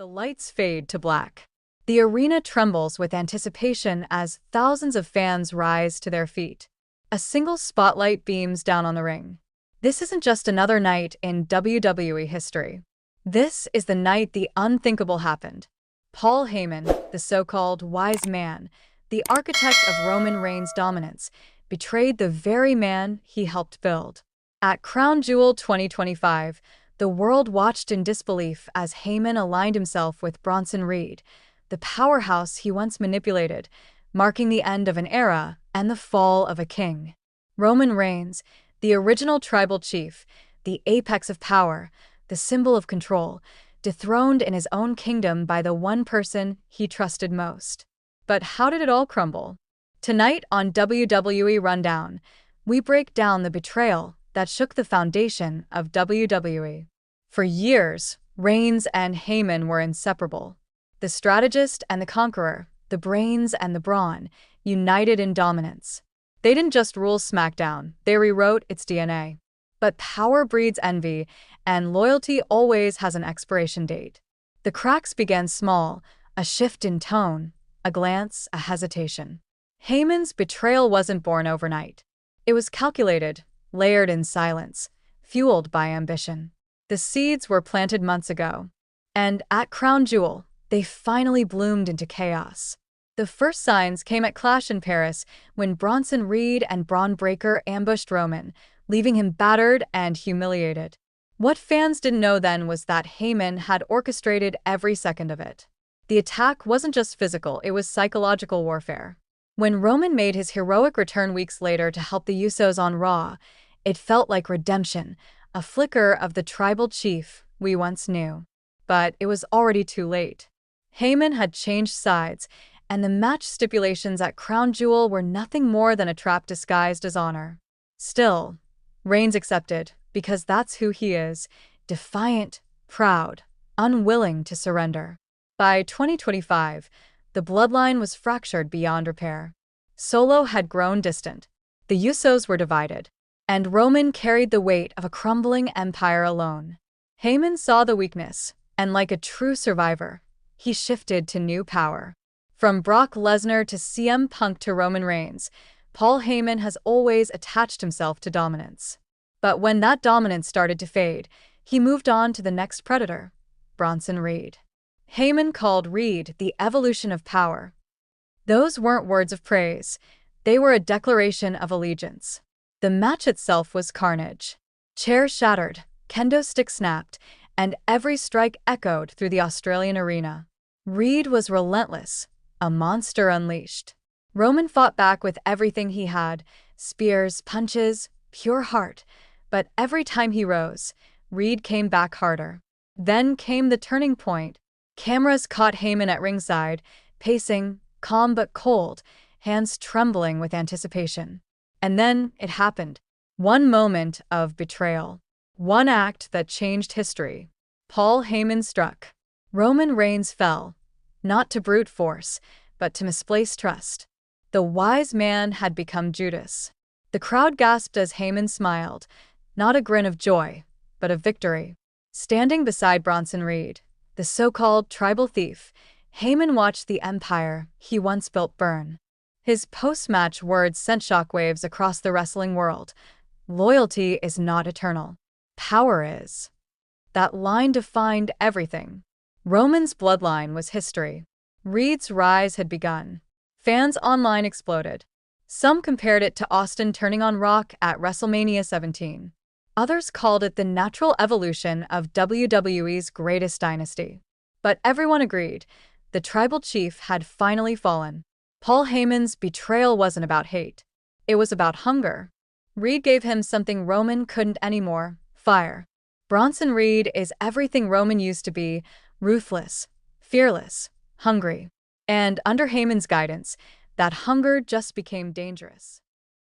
The lights fade to black. The arena trembles with anticipation as thousands of fans rise to their feet. A single spotlight beams down on the ring. This isn't just another night in WWE history. This is the night the unthinkable happened. Paul Heyman, the so-called wise man, the architect of Roman Reigns' dominance, betrayed the very man he helped build. At Crown Jewel 2025, the world watched in disbelief as Heyman aligned himself with Bronson Reed, the powerhouse he once manipulated, marking the end of an era and the fall of a king. Roman Reigns, the original tribal chief, the apex of power, the symbol of control, dethroned in his own kingdom by the one person he trusted most. But how did it all crumble? Tonight on WWE Rundown, we break down the betrayal that shook the foundation of WWE. For years, Reigns and Heyman were inseparable. The strategist and the conqueror, the brains and the brawn, united in dominance. They didn't just rule SmackDown, they rewrote its DNA. But power breeds envy, and loyalty always has an expiration date. The cracks began small, a shift in tone, a glance, a hesitation. Heyman's betrayal wasn't born overnight. It was calculated, layered in silence, fueled by ambition. The seeds were planted months ago, and at Crown Jewel, they finally bloomed into chaos. The first signs came at Clash in Paris when Bronson Reed and Braun Breaker ambushed Roman, leaving him battered and humiliated. What fans didn't know then was that Heyman had orchestrated every second of it. The attack wasn't just physical, it was psychological warfare. When Roman made his heroic return weeks later to help the Usos on Raw, it felt like redemption, a flicker of the tribal chief we once knew. But it was already too late. Heyman had changed sides, and the match stipulations at Crown Jewel were nothing more than a trap disguised as honor. Still, Reigns accepted, because that's who he is, defiant, proud, unwilling to surrender. By 2025, the bloodline was fractured beyond repair. Solo had grown distant. The Usos were divided, and Roman carried the weight of a crumbling empire alone. Heyman saw the weakness, and like a true survivor, he shifted to new power. From Brock Lesnar to CM Punk to Roman Reigns, Paul Heyman has always attached himself to dominance. But when that dominance started to fade, he moved on to the next predator, Bronson Reed. Heyman called Reed the evolution of power. Those weren't words of praise, they were a declaration of allegiance. The match itself was carnage. Chairs shattered, kendo sticks snapped, and every strike echoed through the Australian arena. Reed was relentless, a monster unleashed. Roman fought back with everything he had, spears, punches, pure heart. But every time he rose, Reed came back harder. Then came the turning point. Cameras caught Heyman at ringside, pacing, calm but cold, hands trembling with anticipation. And then it happened. One moment of betrayal. One act that changed history. Paul Heyman struck. Roman Reigns fell. Not to brute force, but to misplaced trust. The wise man had become Judas. The crowd gasped as Heyman smiled, not a grin of joy, but of victory. Standing beside Bronson Reed, the so-called tribal thief, Heyman watched the empire he once built burn. His post-match words sent shockwaves across the wrestling world. Loyalty is not eternal. Power is. That line defined everything. Roman's bloodline was history. Reed's rise had begun. Fans online exploded. Some compared it to Austin turning on Rock at WrestleMania 17. Others called it the natural evolution of WWE's greatest dynasty. But everyone agreed, the tribal chief had finally fallen. Paul Heyman's betrayal wasn't about hate. It was about hunger. Reed gave him something Roman couldn't anymore: fire. Bronson Reed is everything Roman used to be: ruthless, fearless, hungry. And under Heyman's guidance, that hunger just became dangerous.